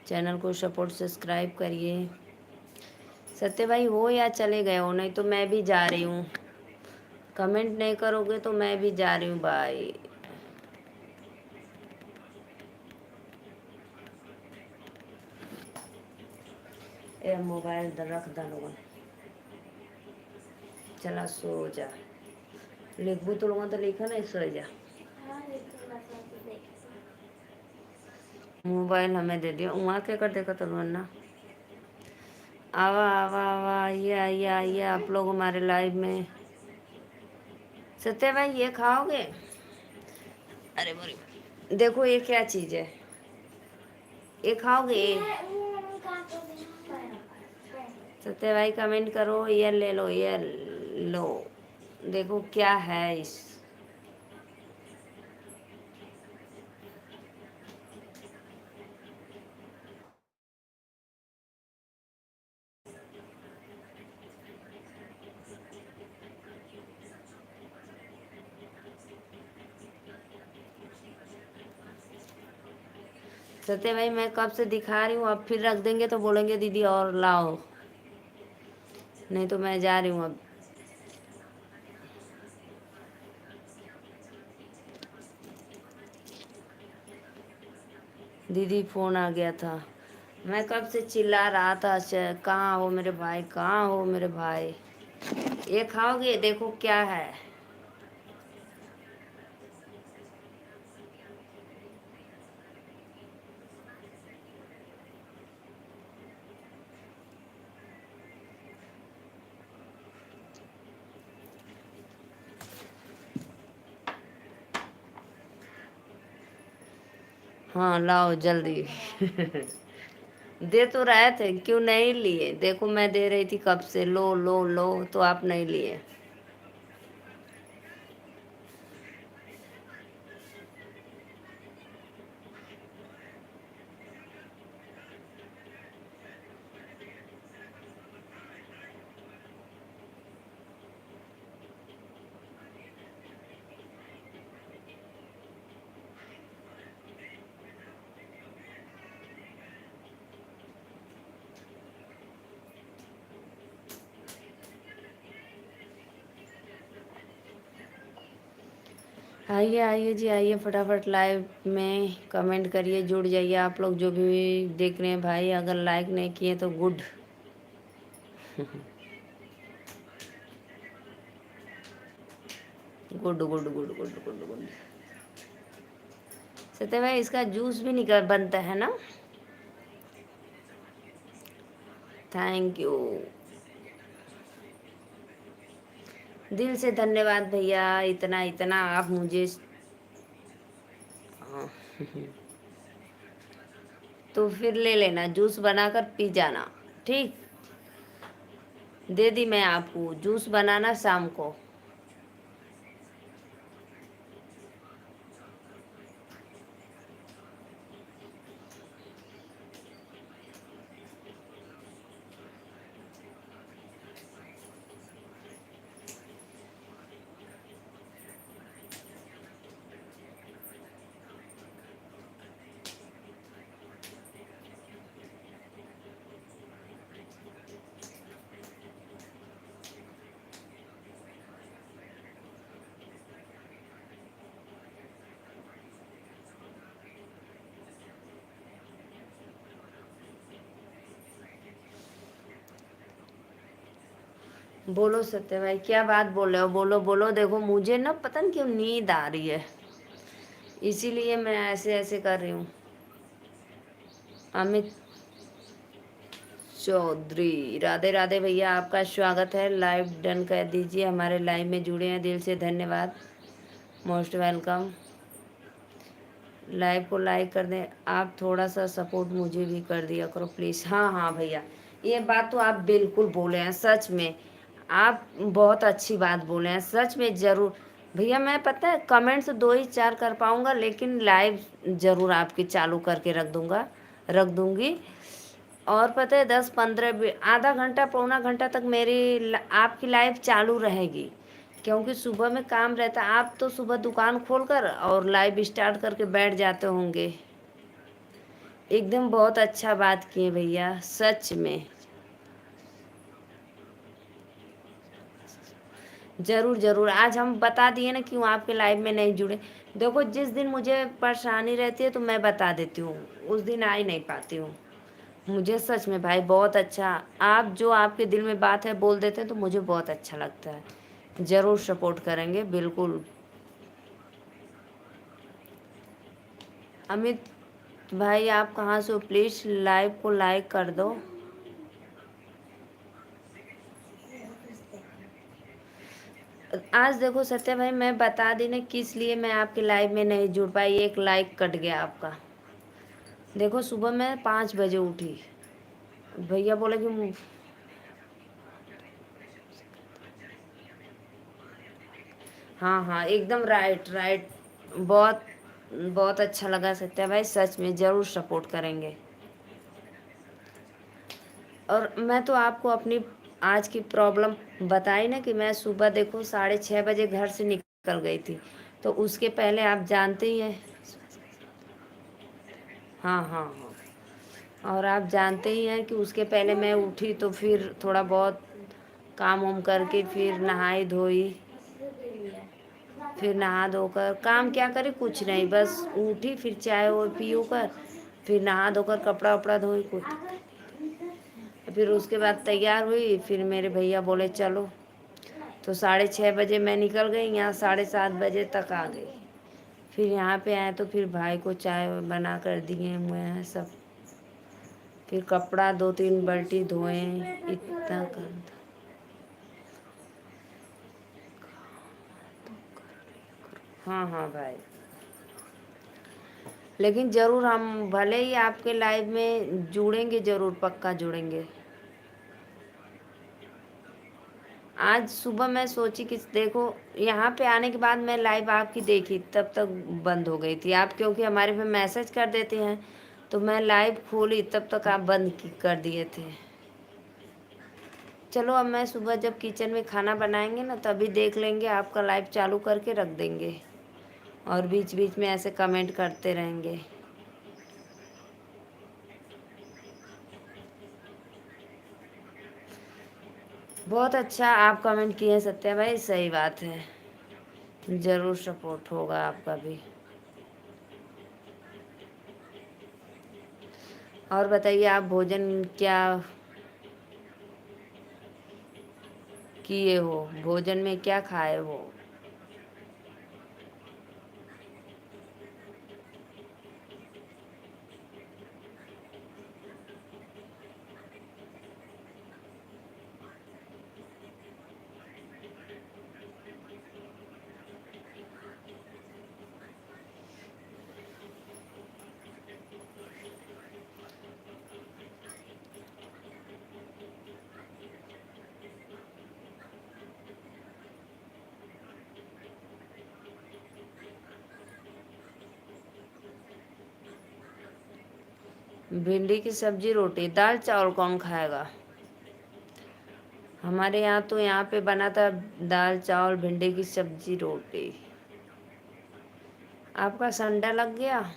[SPEAKER 1] चैनल को सपोर्ट सब्सक्राइब करिए। सत्य भाई हो या चले गए हो? नहीं तो मैं भी जा रही हूँ। कमेंट नहीं करोगे तो मैं भी जा रही हूँ भाई। ए मोबाइल रख दो, चला सो जा। लिखबू तो लोगों तो लिखा नहीं, सो जा। मोबाइल हमें दे दियो, वहाँ क्या कर देखा तो वरना। आवा आवा आवा, आइए आइए आइए आप लोग हमारे लाइव में। सत्य भाई ये खाओगे? अरे बोरी, देखो ये क्या चीज़ है, ये खाओगे? सत्य भाई कमेंट करो, ये ले लो, ये लो। देखो क्या है इस। सत्य भाई मैं कब से दिखा रही हूँ, अब फिर रख देंगे तो बोलेंगे दीदी और लाओ। नहीं तो मैं जा रही हूँ अब। दीदी फ़ोन आ गया था। मैं कब से चिल्ला रहा था, कहाँ हो मेरे भाई, कहाँ हो मेरे भाई? ये खाओगे? देखो क्या है। हाँ लाओ जल्दी। दे तो रहे थे, क्यों नहीं लिए? देखो मैं दे रही थी कब से, लो लो लो, तो आप नहीं लिए। आइए आइए जी, आइए फटाफट लाइव में कमेंट करिए, जुड़ जाइए आप लोग जो भी देख रहे हैं भाई। अगर लाइक नहीं किए तो good. Good good good good good good. सत्य भाई इसका जूस भी निकल बनता है ना? थैंक यू, दिल से धन्यवाद भैया। इतना इतना आप मुझे। हाँ। तो फिर ले लेना, जूस बनाकर पी जाना। ठीक, दे दी मैं आपको, जूस बनाना शाम को। बोलो सत्य भाई, क्या बात बोल रहे हो? बोलो बोलो। देखो मुझे ना पता नहीं क्यों नींद आ रही है, इसीलिए मैं ऐसे ऐसे कर रही हूँ। अमित चौधरी, राधे राधे भैया, आपका स्वागत है। लाइव डन कर दीजिए, हमारे लाइव में जुड़े हैं, दिल से धन्यवाद, मोस्ट वेलकम। लाइव को लाइक कर दें आप, थोड़ा सा सपोर्ट मुझे भी कर दिया करो प्लीज़। हाँ हाँ भैया, ये बात तो आप बिल्कुल बोले हैं, सच में आप बहुत अच्छी बात बोले हैं, सच में ज़रूर भैया। मैं पता है कमेंट्स दो ही चार कर पाऊँगा, लेकिन लाइव ज़रूर आपकी चालू करके रख दूँगी। और पता है 10-15 आधा घंटा पौना घंटा तक आपकी लाइव चालू रहेगी, क्योंकि सुबह में काम रहता है। आप तो सुबह दुकान खोलकर और लाइव स्टार्ट करके बैठ जाते होंगे। एकदम बहुत अच्छा बात किए भैया, सच में। ज़रूर ज़रूर, आज हम बता दिए ना क्यों आपके लाइव में नहीं जुड़े। देखो जिस दिन मुझे परेशानी रहती है तो मैं बता देती हूँ, उस दिन आ ही नहीं पाती हूँ। मुझे सच में भाई बहुत अच्छा, आप जो आपके दिल में बात है बोल देते हैं तो मुझे बहुत अच्छा लगता है। ज़रूर सपोर्ट करेंगे बिल्कुल। अमित भाई आप कहाँ से हो? प्लीज़ लाइव को लाइक कर दो। आज देखो सत्या भाई, मैं बता दी ना किस लिए मैं आपके लाइव में नहीं जुड़ पाई, एक लाइक कट गया आपका। देखो सुबह मैं 5 बजे उठी, भैया बोले कि हाँ हाँ एकदम राइट राइट। बहुत बहुत अच्छा लगा सत्या भाई, सच में ज़रूर सपोर्ट करेंगे। और मैं तो आपको अपनी आज की प्रॉब्लम बताई ना कि मैं सुबह देखो 6:30 बजे घर से निकल गई थी, तो उसके पहले आप जानते ही हैं। हाँ हाँ हाँ, और आप जानते ही हैं कि उसके पहले मैं उठी तो फिर थोड़ा बहुत काम वाम करके फिर नहाई धोई, फिर नहा धोकर काम क्या करे, कुछ नहीं, बस उठी फिर चाय वो पी कर फिर नहा धोकर कपड़ा वपड़ा धोई कुछ, फिर उसके बाद तैयार हुई, फिर मेरे भैया बोले चलो, तो 6:30 बजे मैं निकल गई, यहाँ 7:30 बजे तक आ गई। फिर यहाँ पे आए तो फिर भाई को चाय बना कर दिए हुए हैं सब, फिर कपड़ा 2-3 बाल्टी धोए, इतना कर। हाँ हाँ भाई, लेकिन ज़रूर हम भले ही आपके लाइव में जुड़ेंगे, ज़रूर पक्का जुड़ेंगे। आज सुबह मैं सोची कि देखो यहाँ पे आने के बाद मैं लाइव आपकी देखी, तब तक बंद हो गई थी आप, क्योंकि हमारे पे मैसेज कर देते हैं, तो मैं लाइव खोली तब तक आप कर दिए थे। चलो अब मैं सुबह जब किचन में खाना बनाएंगे ना तभी देख लेंगे, आपका लाइव चालू करके रख देंगे, और बीच बीच में ऐसे कमेंट करते रहेंगे। बहुत अच्छा आप कमेंट किए सत्या भाई, सही बात है, ज़रूर सपोर्ट होगा आपका भी। और बताइए आप भोजन क्या किए हो, भोजन में क्या खाए हो? भिंडी की सब्जी रोटी, दाल चावल कौन खाएगा? हमारे यहाँ तो यहाँ पे बना था दाल चावल भिंडी की सब्जी रोटी। आपका संडा लग गया?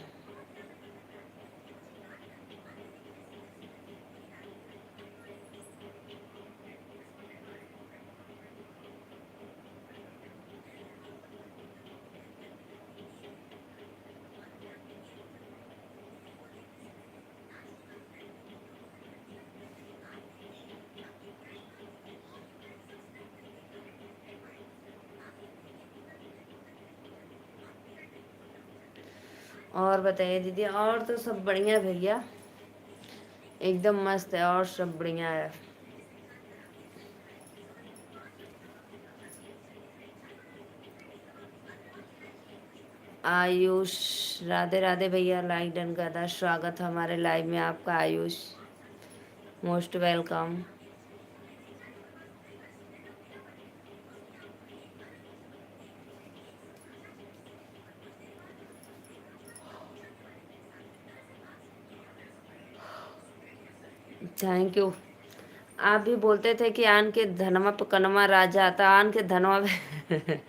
[SPEAKER 1] और बताइए दीदी, और तो सब बढ़िया भैया, एकदम मस्त है, और सब बढ़िया है। आयुष, राधे राधे भैया, लाइक डन कर था, स्वागत है हमारे लाइव में आपका Ayush, most welcome. Thank you. आप भी बोलते थे कि आन के धनमा पे कनवा राजा, तो आन के धनवा पे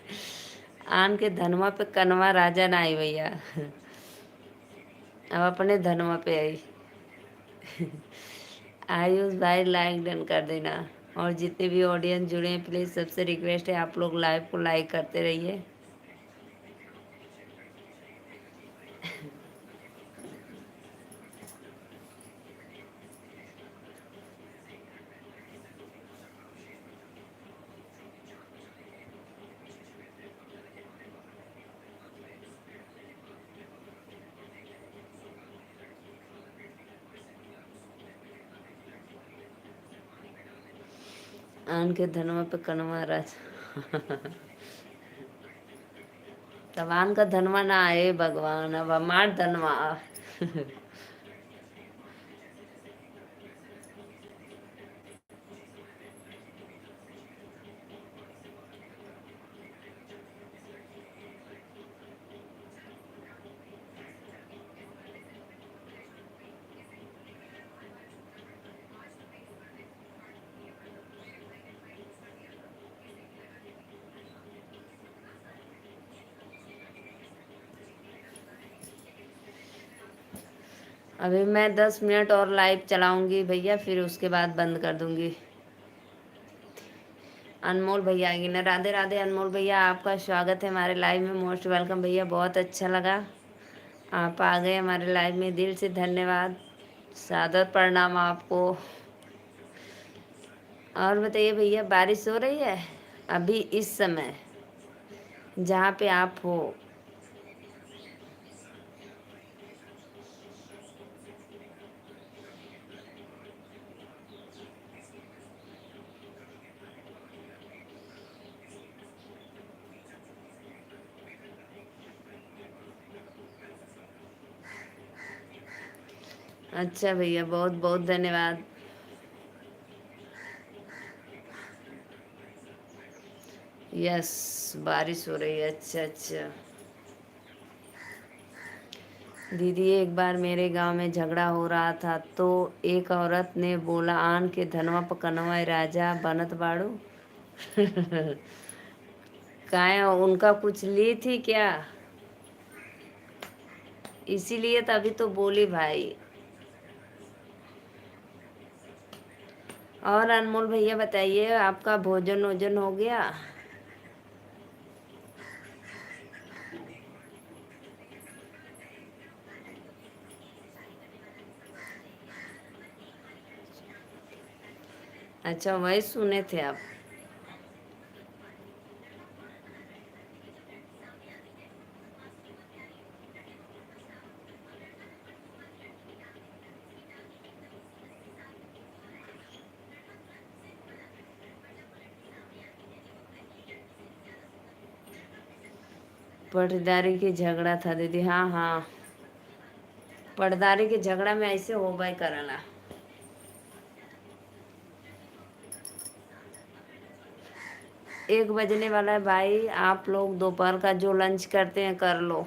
[SPEAKER 1] आन के धनवा पे कनवा राजा ना आई भैया, अब अपने धनवा पे आई। आयुष भाई लाइक डन कर देना, और जितने भी ऑडियंस जुड़े हैं प्लीज़ सबसे रिक्वेस्ट है आप लोग लाइव को लाइक करते रहिए। आन के धनवा पे कनवा राजा तब आन का धनवा ना आए भगवान, अब हमार धनवा अभी मैं 10 मिनट और लाइव चलाऊंगी भैया, फिर उसके बाद बंद कर दूंगी। अनमोल भैया आएंगे ना, राधे राधे अनमोल भैया, आपका स्वागत है हमारे लाइव में, मोस्ट वेलकम भैया, बहुत अच्छा लगा आप आ गए हमारे लाइव में, दिल से धन्यवाद, सादर प्रणाम आपको। और बताइए भैया, बारिश हो रही है अभी इस समय जहाँ पे आप हो? अच्छा भैया, बहुत बहुत धन्यवाद। यस, बारिश हो रही है, अच्छा अच्छा। दीदी एक बार मेरे गांव में झगड़ा हो रहा था, तो एक औरत ने बोला आन के धनवा पकनवा राजा बनत बाड़ू काय उनका कुछ ली थी क्या? इसीलिए तभी तो बोली भाई। और अनमोल भैया बताइए, आपका भोजन वोजन हो गया? अच्छा, वही सुने थे आप। पटदारी के झगड़ा था दीदी, हाँ हाँ, पटदारी के झगड़ा में ऐसे हो भाई करला। 1 बजने वाला है भाई, आप लोग दोपहर का जो लंच करते हैं कर लो।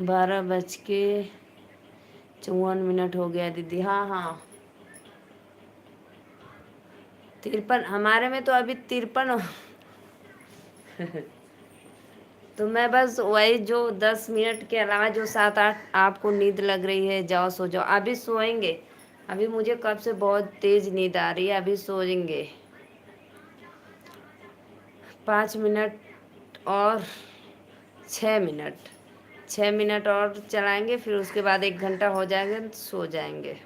[SPEAKER 1] बारह बज के 54 मिनट हो गया दीदी, हाँ हाँ। 53 हमारे में तो अभी 53 तो मैं बस वही जो 10 मिनट के अलावा जो 7-8 आपको नींद लग रही है, जाओ सो जाओ, अभी सोएंगे। अभी मुझे कब से बहुत तेज नींद आ रही है, अभी सोएंगे। 5 मिनट और 6 मिनट, 6 मिनट और चलाएंगे, फिर उसके बाद 1 घंटा हो जाएगा तो सो जाएंगे।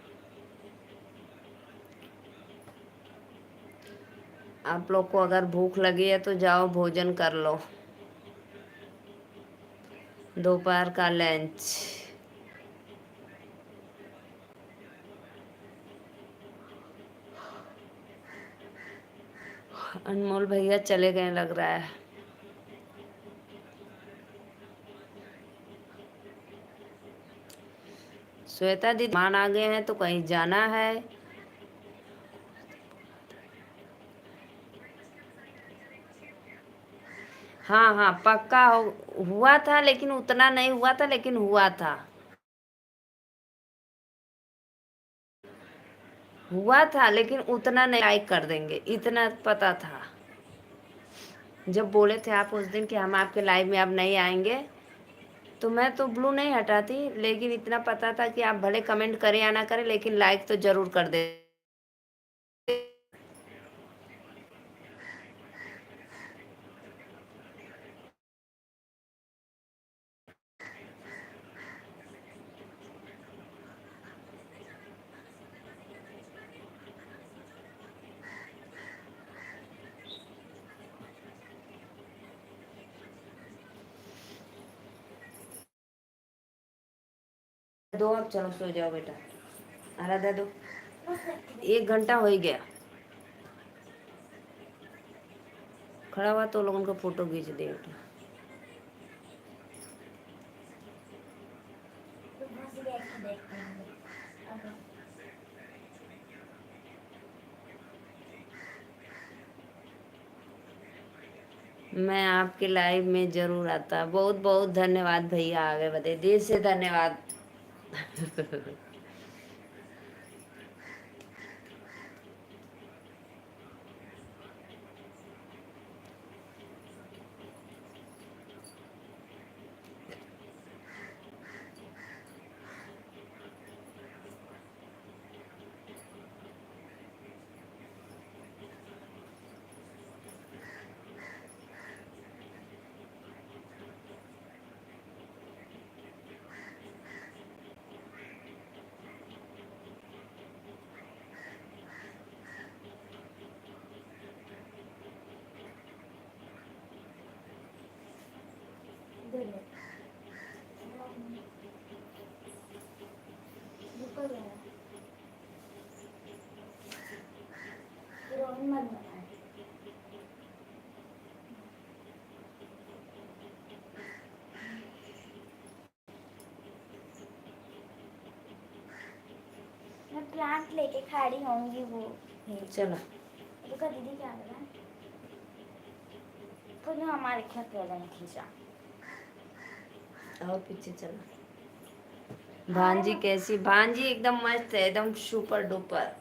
[SPEAKER 1] आप लोग को अगर भूख लगी है तो जाओ भोजन कर लो, दोपहर का लंच। अनमोल भैया चले गए लग रहा है। श्वेता दीदी मान आ गए हैं तो कहीं जाना है। हाँ हाँ पक्का हुआ था, लेकिन उतना नहीं हुआ था, लेकिन हुआ था। हुआ था लेकिन उतना नहीं, लाइक कर देंगे इतना पता था। जब बोले थे आप उस दिन कि हम आपके लाइव में अब नहीं आएंगे, तो मैं तो ब्लू नहीं हटाती, लेकिन इतना पता था कि आप भले कमेंट करें या ना करें, लेकिन लाइक तो जरूर कर दे। 2 अब चलो सो जाओ बेटा, आराध्या दो, 1 घंटा हो ही गया। खड़ा हुआ तो लोगों को फोटो खींच दे बेटा। मैं आपके लाइव में जरूर आता। बहुत बहुत धन्यवाद भैया, आगे बढ़े, दिल से धन्यवाद।
[SPEAKER 2] मैं प्लांट लेके खड़ी होंगी वो।
[SPEAKER 1] चलो
[SPEAKER 2] रुका दीदी, क्या लगा तो जो हमारे खेत पे नहीं खींचा।
[SPEAKER 1] और पीछे चलो। भांजी कैसी? भांजी एकदम मस्त है, एकदम सुपर डुपर।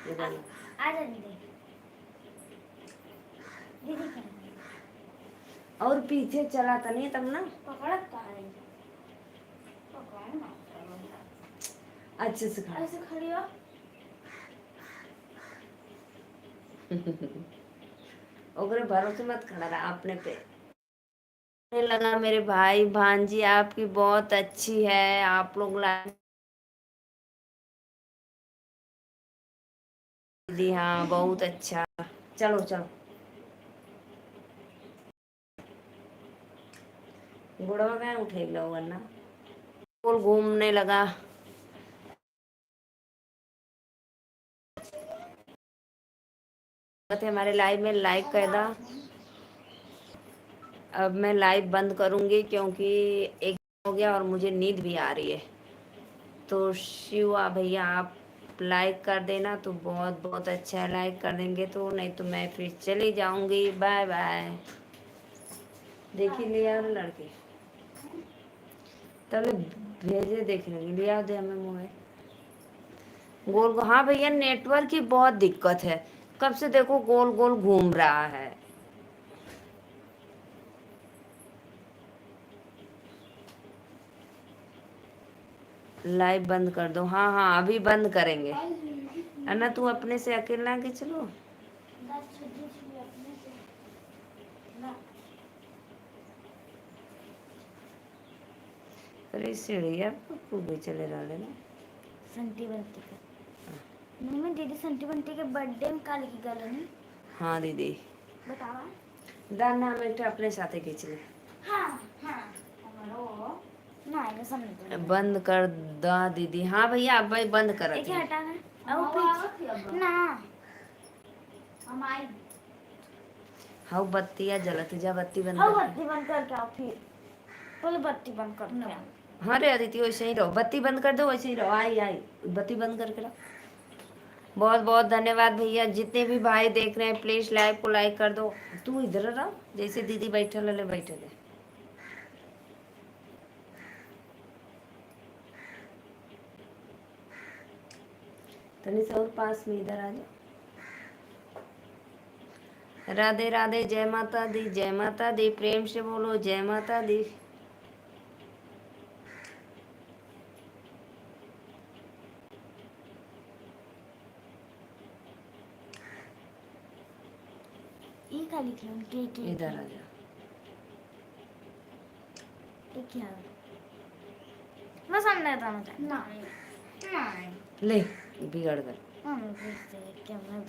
[SPEAKER 2] आजा दीदी, दीदी क्या
[SPEAKER 1] और पीछे चला था नहीं तब ना।
[SPEAKER 2] पकड़ का है, पकड़ ना
[SPEAKER 1] अच्छे से खा।
[SPEAKER 2] ऐसे खड़ी हो।
[SPEAKER 1] ओकरे भरोसे मत खड़ा रहा अपने पे। लगा मेरे भाई भांजी आपकी बहुत अच्छी है, आप लोग दी, हाँ बहुत अच्छा। चलो चलो, गुड़वा क्या उठे लो वरना गोल घूमने लगा। हमारे लाइव में लाइक कर दा। अब मैं लाइव बंद करूंगी क्योंकि एक हो गया और मुझे नींद भी आ रही है। तो शिवा भैया आप लाइक कर देना तो बहुत बहुत अच्छा है, लाइक कर देंगे तो, नहीं तो मैं फिर चली जाऊंगी। Bye bye. देखी लिया लड़के। तले भेजे देख रहे लिया दे हमें मोबाइल गोल गोल। हाँ भैया नेटवर्क की बहुत दिक्कत है, कब से देखो गोल गोल घूम रहा है। लाइव बंद कर दो। हाँ हाँ अभी बंद करेंगे। अन्ना तू अपने से अकेला के चलो। अरे सीढ़िया भी चले रहे ना
[SPEAKER 2] संटी बंटी का मम्मी दीदी संटी बंटी के बर्थडे में काली की गल नहीं।
[SPEAKER 1] हाँ दीदी
[SPEAKER 2] बतावा
[SPEAKER 1] दाना हम एक अपने साथे खींच ले।
[SPEAKER 2] हाँ हाँ हमारो ना आएगा समझ तो
[SPEAKER 1] बंद कर दा दीदी। हाँ भैया अब भाई बंद कर
[SPEAKER 2] एक हटाना अब ना हम आई
[SPEAKER 1] हाँ बत्तियाँ जलत जा बत्ती बंद
[SPEAKER 2] हाँ
[SPEAKER 1] कर।
[SPEAKER 2] बत्ती बंद करके आओ फिर पहले बत्ती बंद कर ना
[SPEAKER 1] हाँ रे अदिति वैसे ही रहो, बत्ती बंद कर दो वैसे ही रहो। आई आई बत्ती बंद करके रहो। बहुत बहुत धन्यवाद भैया, जितने भी भाई देख रहे हैं प्लीज लाइव को लाइक कर दो। तू इधर रहो जैसे दीदी बैठे ले बैठे ले। तनी से और पास में इधर आ जाओ। राधे राधे, जय माता दी, जय माता दी, प्रेम से बोलो जय माता दी।
[SPEAKER 2] ये खाली क्यों के
[SPEAKER 1] इधर आ जाओ।
[SPEAKER 2] क्या मैं सामने था मुझे नहीं नहीं
[SPEAKER 1] ले बिगड़ गए।
[SPEAKER 2] क्या मैं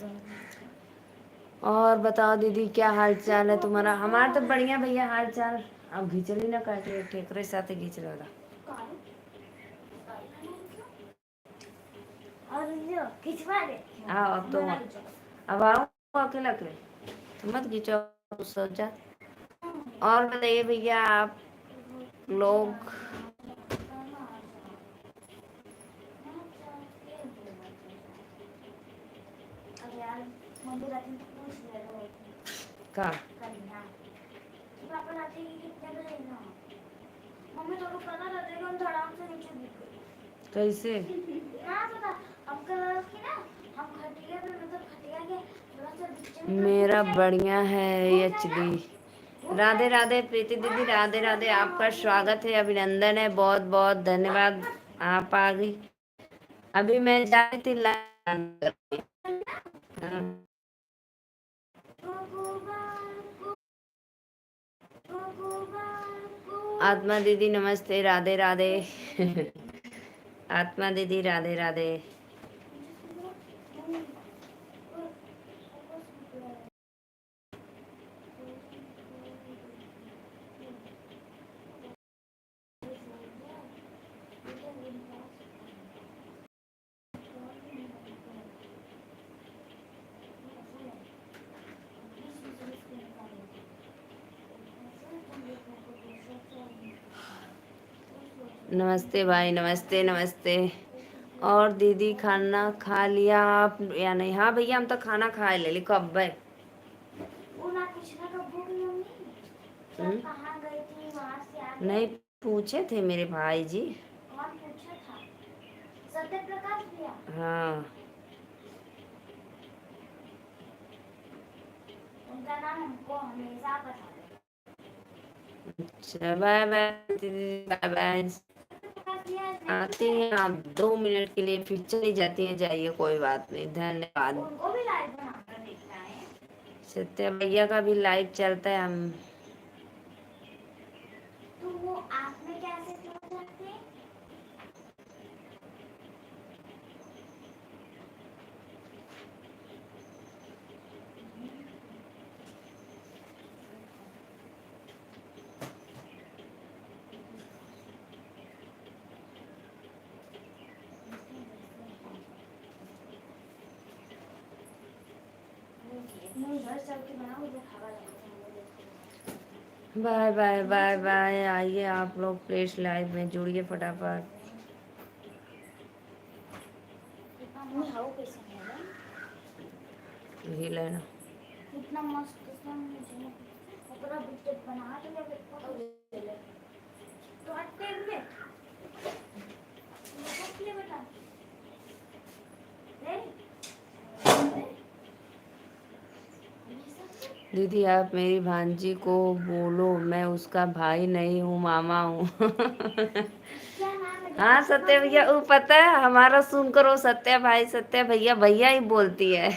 [SPEAKER 1] और बताओ दीदी क्या हाल चाल है तुम्हारा? हमारा तो बढ़िया भैया हाल चाल। अब घिचली ना काटे ठेकरे साथ घिंच रहा।
[SPEAKER 2] और जो खिंचवा दे
[SPEAKER 1] आओ अब तो अब आओ अकेला अकेले तो मत खींचो सोचा। और बताइए भैया आप लोग
[SPEAKER 2] अब यार मम्मी रात में पूछ लिया रो
[SPEAKER 1] का
[SPEAKER 2] करना पापा रात के कितने बजे ना मम्मी तो पता रहता है कि हम धड़ाम से नीचे गिर गए
[SPEAKER 1] कैसे?
[SPEAKER 2] ना पता हम कल की ना हम खटिया पे मतलब खटिया के थोड़ा सा बीच में
[SPEAKER 1] मेरा बढ़िया है एचडी। राधे राधे प्रीति दीदी, राधे राधे, आपका स्वागत है, अभिनंदन है, बहुत बहुत धन्यवाद। आप आ गई। अभी मैं जा रही थी लाइव। आत्मा दीदी नमस्ते, राधे राधे। आत्मा दीदी राधे राधे। नमस्ते भाई, नमस्ते नमस्ते। और दीदी खाना खा लिया आप या नहीं? हाँ भैया हम तो खाना खा ले कब भाई।
[SPEAKER 2] कहाँ गई थी वहाँ से आके
[SPEAKER 1] नहीं पूछे थे मेरे भाई जी।
[SPEAKER 2] कौन पूछा था सत्य प्रकाश भैया
[SPEAKER 1] हाँ
[SPEAKER 2] उनका नाम हमको हमेशा पता है।
[SPEAKER 1] अच्छा बाय बाय दीदी, बाय बाय। आती हैं आप 2 मिनट के लिए फिर चली जाती हैं, जाइए कोई बात नहीं, धन्यवाद।
[SPEAKER 2] उनको भी लाइव बनाकर देखना है
[SPEAKER 1] सत्य भैया का भी लाइव चलता है। हम
[SPEAKER 2] तो वो आप में कैसे पहुंच जाते हैं नहीं घर चल के बनाओ मुझे खावा लगता
[SPEAKER 1] बाय बाय बाय बाय। आइए आप लोग प्लीज लाइव में जुड़िए फटाफट।
[SPEAKER 2] है हाउ कैसे है
[SPEAKER 1] यही लेना।
[SPEAKER 2] कितना मस्त सा मुझे पूरा बिस्किट बना के ले ले तो अटेंड में ले बेटा ले
[SPEAKER 1] दीदी आप मेरी भांजी को बोलो मैं उसका भाई नहीं हूँ, मामा हूँ।
[SPEAKER 2] क्या नाम है
[SPEAKER 1] हाँ सत्य भैया, वो पता है हमारा सुनकर वो सत्या भाई सत्या भैया भैया ही बोलती है।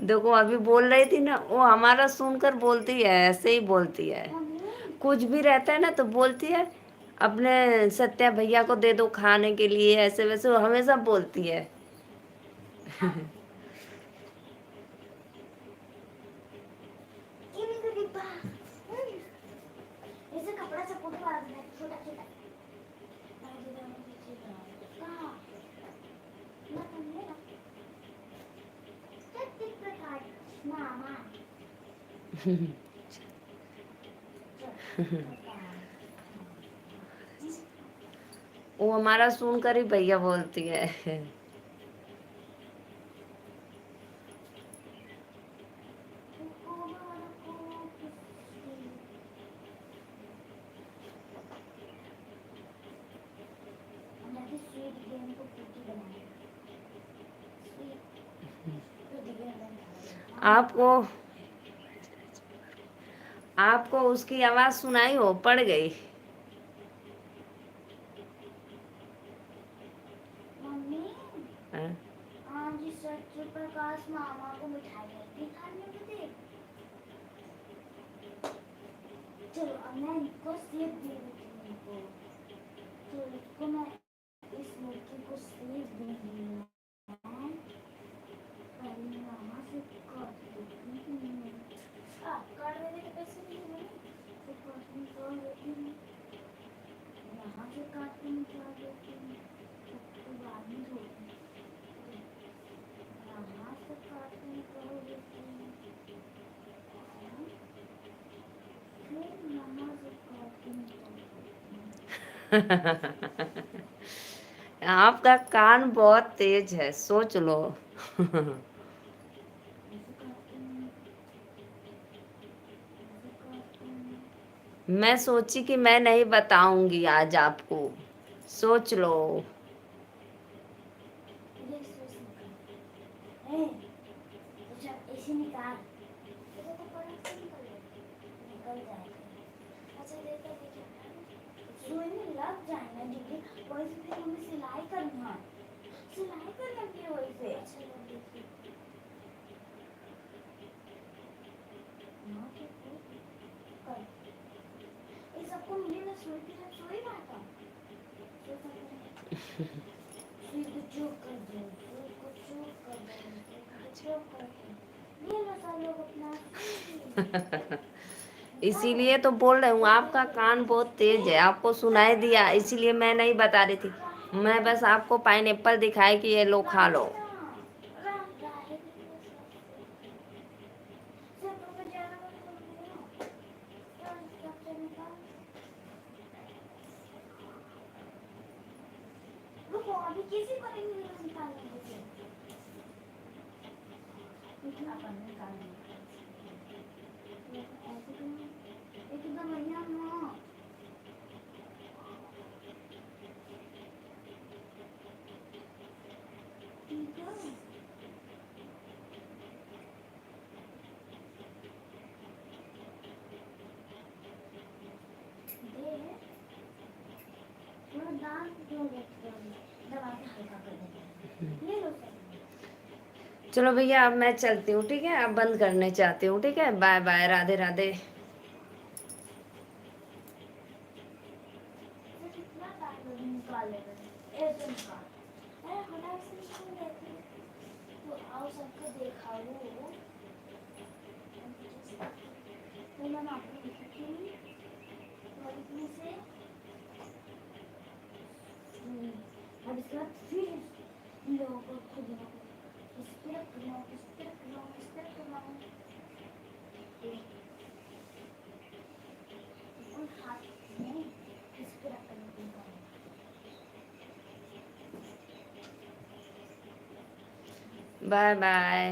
[SPEAKER 1] देखो अभी बोल रही थी ना, वो हमारा सुनकर बोलती है, ऐसे ही बोलती है।
[SPEAKER 2] मम्मी
[SPEAKER 1] कुछ भी रहता है ना तो बोलती है अपने सत्या भैया को दे दो खाने के लिए, ऐसे वैसे वो हमेशा बोलती है।
[SPEAKER 2] ये नहीं तो डिब्बा ऐसे कपड़ा चपोट वाला है छोटा छोटा कहाँ ना तुमने ना टिक प्रकार मामा
[SPEAKER 1] वो हमारा सुनकर ही भैया बोलती है। आपको आपको उसकी आवाज सुनाई हो पड़ गई।
[SPEAKER 2] मम्मी
[SPEAKER 1] हाँ?
[SPEAKER 2] आज सत्य प्रकाश मामा को मिठाई नहीं खाने को दे चलो अब मैं इनको सेब दे देती हूँ इनको तो इसको मैं इस लड़की को सेब दूंगी मैं पहले मामा से काट देती हूँ काट देने के पैसे नहीं है तो काटने का लेती हूँ यहाँ से काटने निकाल देती हूँ तो बाद में धोती हूँ यहाँ से काटने निकाल देती हूँ फिर मामा से काटने निकाल देती हूँ
[SPEAKER 1] आपका कान बहुत तेज है, सोच लो।
[SPEAKER 2] ऐसे काटते हैं ऐसे काटते हैं
[SPEAKER 1] मैं सोची कि मैं नहीं बताऊंगी आज आपको, सोच लो।
[SPEAKER 2] ये सोच निकाल अच्छा ऐसे निकाल ये तो बड़ा से निकल जाएगा अच्छा देखो देखो सुई में लग जाएगा दीदी वही से फिर हमें सिलाई करना सिलाई करना फिर वही से अच्छा लग देखिए माँ के कर ये सबको मिले ना सुई के साथ सुई बांटा सुई को चोक कर दो सुई को चोक कर दो सुई को चोक कर दो ये लो सब लोग अपना
[SPEAKER 1] इसीलिए तो बोल रही हूँ आपका कान बहुत तेज है, आपको सुनाई दिया इसीलिए मैं नहीं बता रही थी। मैं बस आपको पाइनएप्पल दिखाई कि ये लो खा लो।
[SPEAKER 2] रुको अभी किसी को नहीं निकालने दीजिए इतना पर निकालने ऐसे तो एकदम बढ़िया ना ठीक है दे थोड़ा दाल दो दबा के हल्का कर देंगे ये लो सर
[SPEAKER 1] चलो भैया अब मैं चलती हूँ, ठीक है, अब बंद करने चाहती हूँ, ठीक है, बाय बाय, राधे राधे।
[SPEAKER 2] कितना टाइम निकाल लेगा ऐसे निकाल अरे हटा से निकाल देती तो आओ सबको दिखाओ तो मैं आपको दिखाती हूँ और इसमें से अब इसके बाद फिर इन लोगों को खुद इस पे रखना इस पे रखना इस पे रखना और हाथ में इस पे रखना
[SPEAKER 1] बाय बाय।